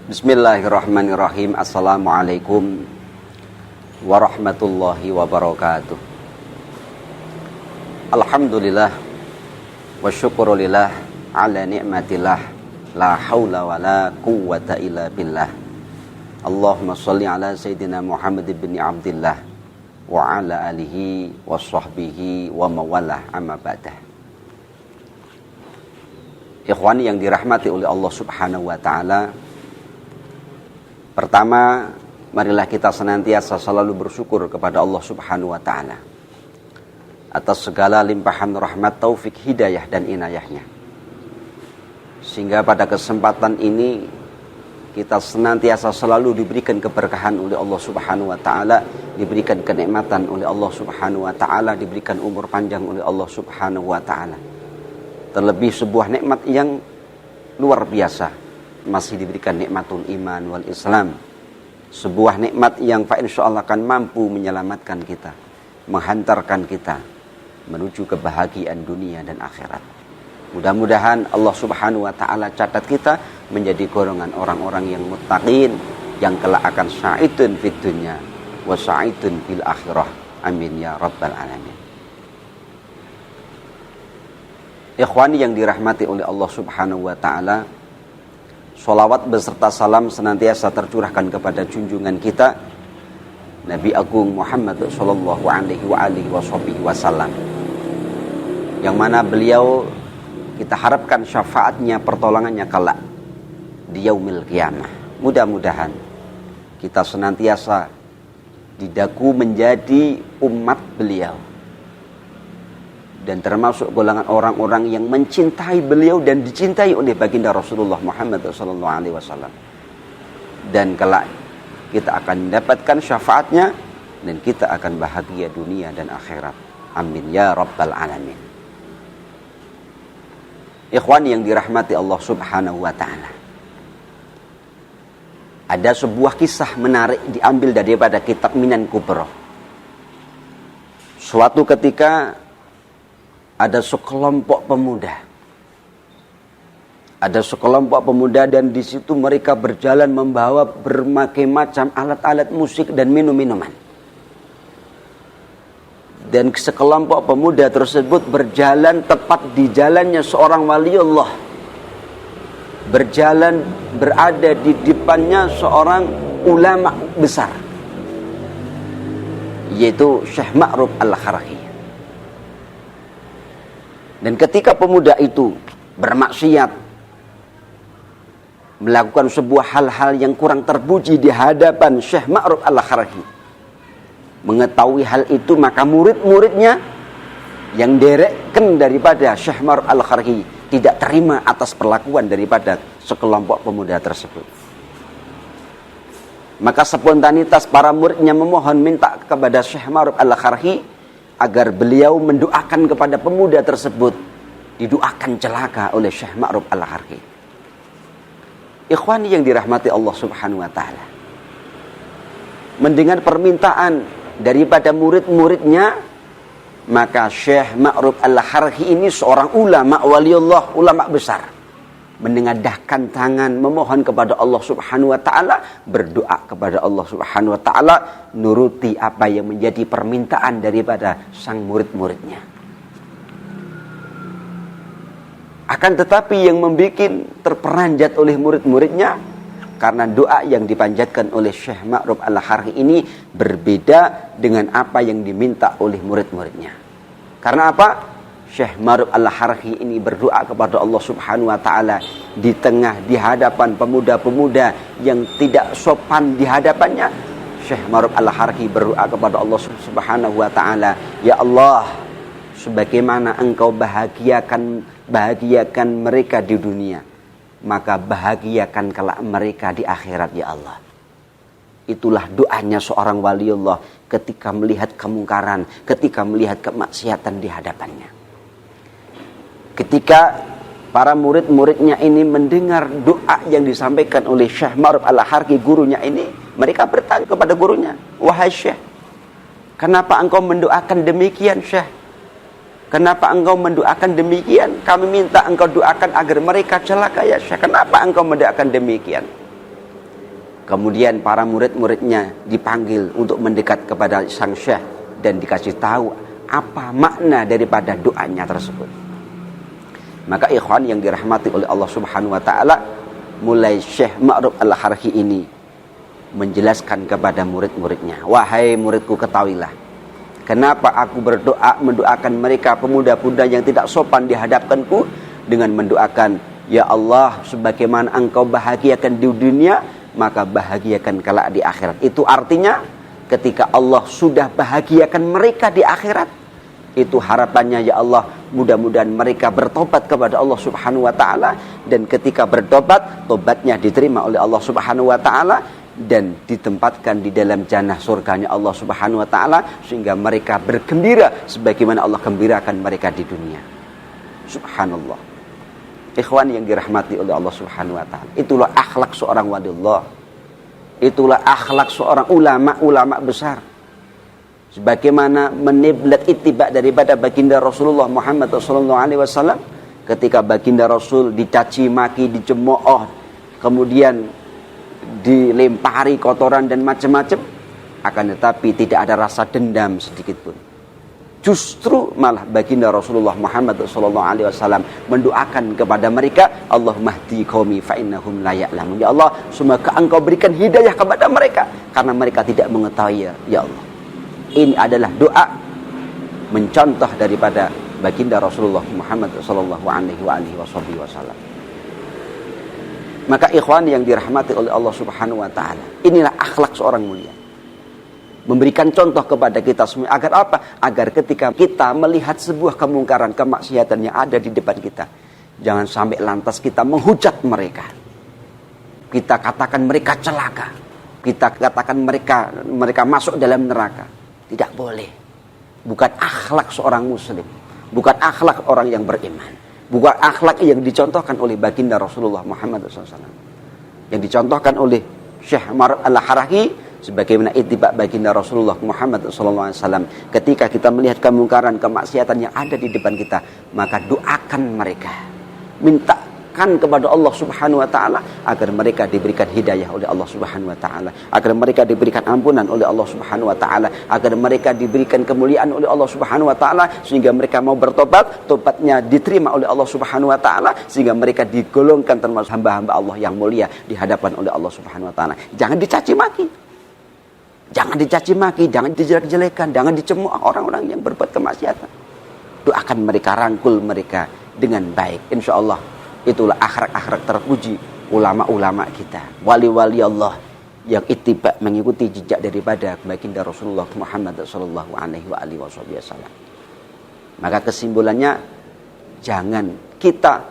Bismillahirrahmanirrahim. Assalamualaikum warahmatullahi wabarakatuh. Alhamdulillah wa syukurulillah ala ni'matillah, la hawla wa la quwwata illa billah. Allahumma salli ala Sayyidina Muhammad ibn Abdillah wa ala alihi wa sahbihi wa mawalah amma ba'dah. Ikhwani yang dirahmati oleh Allah subhanahu wa ta'ala, pertama, marilah kita senantiasa selalu bersyukur kepada Allah subhanahu wa ta'ala atas segala limpahan rahmat, taufik, hidayah dan inayahnya, sehingga pada kesempatan ini kita senantiasa selalu diberikan keberkahan oleh Allah subhanahu wa ta'ala, diberikan kenikmatan oleh Allah subhanahu wa ta'ala, diberikan umur panjang oleh Allah subhanahu wa ta'ala. Terlebih sebuah nikmat yang luar biasa, masih diberikan nikmatul iman wal Islam, sebuah nikmat yang insyaallah akan mampu menyelamatkan kita, menghantarkan kita menuju kebahagiaan dunia dan akhirat. Mudah-mudahan Allah subhanahu wa ta'ala catat kita menjadi golongan orang-orang yang muttaqin, yang kelak akan sa'idun fid dunya wa sa'idun fil akhirah. Amin ya rabbal alamin. Ikhwani yang dirahmati oleh Allah subhanahu wa ta'ala, sholawat beserta salam senantiasa tercurahkan kepada junjungan kita Nabi Agung Muhammad sallallahu alaihi wasallam, yang mana beliau kita harapkan syafaatnya, pertolongannya kelak di yaumil qiyamah. Mudah-mudahan kita senantiasa didaku menjadi umat beliau dan termasuk golongan orang-orang yang mencintai beliau dan dicintai oleh baginda Rasulullah Muhammad SAW. Dan kelak kita akan mendapatkan syafaatnya dan kita akan bahagia dunia dan akhirat. Amin ya rabbal alamin. Ikhwan yang dirahmati Allah subhanahu wa ta'ala, ada sebuah kisah menarik diambil daripada kitab Minan Kubra. Suatu ketika ada sekelompok pemuda dan di situ mereka berjalan membawa berbagai macam alat-alat musik dan minum-minuman. Dan sekelompok pemuda tersebut berjalan tepat di jalannya seorang waliullah, berjalan berada di depannya seorang ulama besar, yaitu Syekh Ma'ruf Al-Kharqi. Dan ketika pemuda itu bermaksiat, melakukan sebuah hal-hal yang kurang terpuji di hadapan Syekh Ma'ruf Al-Kharqi, mengetahui hal itu maka murid-muridnya yang direkkan daripada Syekh Ma'ruf Al-Kharqi tidak terima atas perlakuan daripada sekelompok pemuda tersebut. Maka spontanitas para muridnya memohon minta kepada Syekh Ma'ruf Al-Kharqi agar beliau mendoakan kepada pemuda tersebut, didoakan celaka oleh Syekh Ma'ruf Al-Kharqi. Ikhwani yang dirahmati Allah subhanahu wa ta'ala, mendengar permintaan daripada murid-muridnya, maka Syekh Ma'ruf Al-Kharqi ini seorang ulama waliullah, ulama besar, menengadahkan tangan memohon kepada Allah subhanahu wa ta'ala, berdoa kepada Allah subhanahu wa ta'ala, nuruti apa yang menjadi permintaan daripada sang murid-muridnya. Akan tetapi yang membuat terperanjat oleh murid-muridnya, karena doa yang dipanjatkan oleh Syekh Ma'ruf Al-Kharqi ini berbeda dengan apa yang diminta oleh murid-muridnya. Karena apa? Syekh Ma'ruf Al-Kharqi ini berdoa kepada Allah subhanahu wa ta'ala di hadapan pemuda-pemuda yang tidak sopan di hadapannya. Syekh Ma'ruf Al-Kharqi berdoa kepada Allah subhanahu wa ta'ala, ya Allah, sebagaimana engkau bahagiakan mereka di dunia, maka bahagiakan kelak mereka di akhirat ya Allah. Itulah doanya seorang waliullah ketika melihat kemungkaran, ketika melihat kemaksiatan di hadapannya. Ketika para murid-muridnya ini mendengar doa yang disampaikan oleh Syekh Ma'ruf Al-Kharqi, gurunya ini, mereka bertanya kepada gurunya, wahai Syekh, kenapa engkau mendoakan demikian Syekh? Kenapa engkau mendoakan demikian? Kami minta engkau doakan agar mereka celaka ya Syekh. Kenapa engkau mendoakan demikian? Kemudian para murid-muridnya dipanggil untuk mendekat kepada sang syekh dan dikasih tahu apa makna daripada doanya tersebut. Maka ikhwan yang dirahmati oleh Allah Subhanahu wa taala, mulai Syekh Ma'ruf Al-Harhi ini menjelaskan kepada murid-muridnya, wahai muridku, ketahuilah kenapa aku mendoakan mereka pemuda-pemuda yang tidak sopan di hadapanku dengan mendoakan, ya Allah, sebagaimana engkau bahagiakan di dunia, maka bahagiakan kelak di akhirat. Itu artinya ketika Allah sudah bahagiakan mereka di akhirat, itu harapannya, ya Allah, mudah-mudahan mereka bertobat kepada Allah Subhanahu wa taala, dan ketika bertobat, tobatnya diterima oleh Allah Subhanahu wa taala dan ditempatkan di dalam jannah surganya Allah Subhanahu wa taala, sehingga mereka bergembira sebagaimana Allah gembirakan mereka di dunia. Subhanallah. Ikhwan yang dirahmati oleh Allah Subhanahu wa taala, itulah akhlak seorang waliullah. Itulah akhlak seorang ulama besar. Sebagaimana meniblat ittiba daripada baginda Rasulullah Muhammad SAW, ketika baginda Rasul dicaci maki, dicemooh, kemudian dilempari kotoran dan macam-macam, akan tetapi tidak ada rasa dendam sedikit pun. Justru malah baginda Rasulullah Muhammad SAW mendoakan kepada mereka, Allahumma hdi qaumi fa innahum la ya'lamun. Ya Allah, semoga engkau berikan hidayah kepada mereka karena mereka tidak mengetahui, ya Allah. Ini adalah doa mencontoh daripada baginda Rasulullah Muhammad SAW. Maka ikhwan yang dirahmati oleh Allah Subhanahu wa taala, inilah akhlak seorang mulia. Memberikan contoh kepada kita semua, agar apa? Agar ketika kita melihat sebuah kemungkaran, kemaksiatan yang ada di depan kita, jangan sampai lantas kita menghujat mereka. Kita katakan mereka celaka. Kita katakan mereka masuk dalam neraka. Tidak boleh. Bukan akhlak seorang muslim. Bukan akhlak orang yang beriman. Bukan akhlak yang dicontohkan oleh baginda Rasulullah Muhammad SAW. Yang dicontohkan oleh Syekh Ma'ruf Al-Harhi sebagaimana ittiba baginda Rasulullah Muhammad SAW. Ketika kita melihat kemungkaran, kemaksiatan yang ada di depan kita, maka doakan mereka. Mintakan kepada Allah Subhanahu wa taala agar mereka diberikan hidayah oleh Allah Subhanahu wa taala, agar mereka diberikan ampunan oleh Allah Subhanahu wa taala, agar mereka diberikan kemuliaan oleh Allah Subhanahu wa taala, sehingga mereka mau bertobat, tobatnya diterima oleh Allah Subhanahu wa taala, sehingga mereka digolongkan termasuk hamba-hamba Allah yang mulia di hadapan oleh Allah Subhanahu wa taala. Jangan dicaci maki. Jangan dicaci maki, jangan dijelek-jelekan, jangan dicemooh orang-orang yang berbuat kemaksiatan. Doakan mereka, rangkul mereka dengan baik. Insyaallah itulah akhlak-akhlak terpuji ulama-ulama kita, wali-wali Allah yang ittiba, mengikuti jejak daripada baginda Rasulullah Muhammad sallallahu alaihi wasallam. Maka kesimpulannya, jangan kita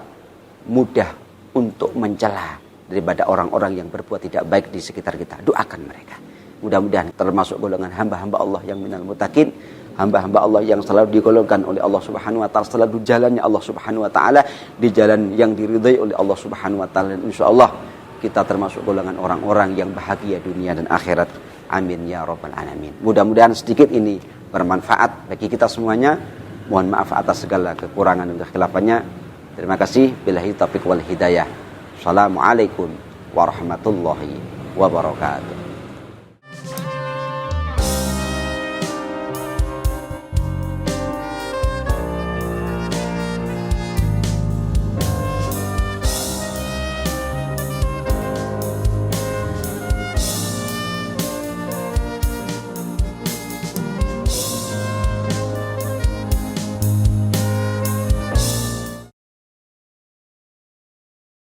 mudah untuk mencela daripada orang-orang yang berbuat tidak baik di sekitar kita. Doakan mereka. Mudah-mudahan termasuk golongan hamba-hamba Allah yang minal muttaqin, hamba-hamba Allah yang selalu digolongkan oleh Allah Subhanahu wa taala, selalu jalannya Allah Subhanahu wa taala di jalan yang diridhai oleh Allah Subhanahu wa taala. Insyaallah kita termasuk golongan orang-orang yang bahagia dunia dan akhirat. Amin ya rabbal alamin. Mudah-mudahan sedikit ini bermanfaat bagi kita semuanya. Mohon maaf atas segala kekurangan dan kekhilafan. Terima kasih. Billahi taufiq wal hidayah. Assalamualaikum warahmatullahi wabarakatuh.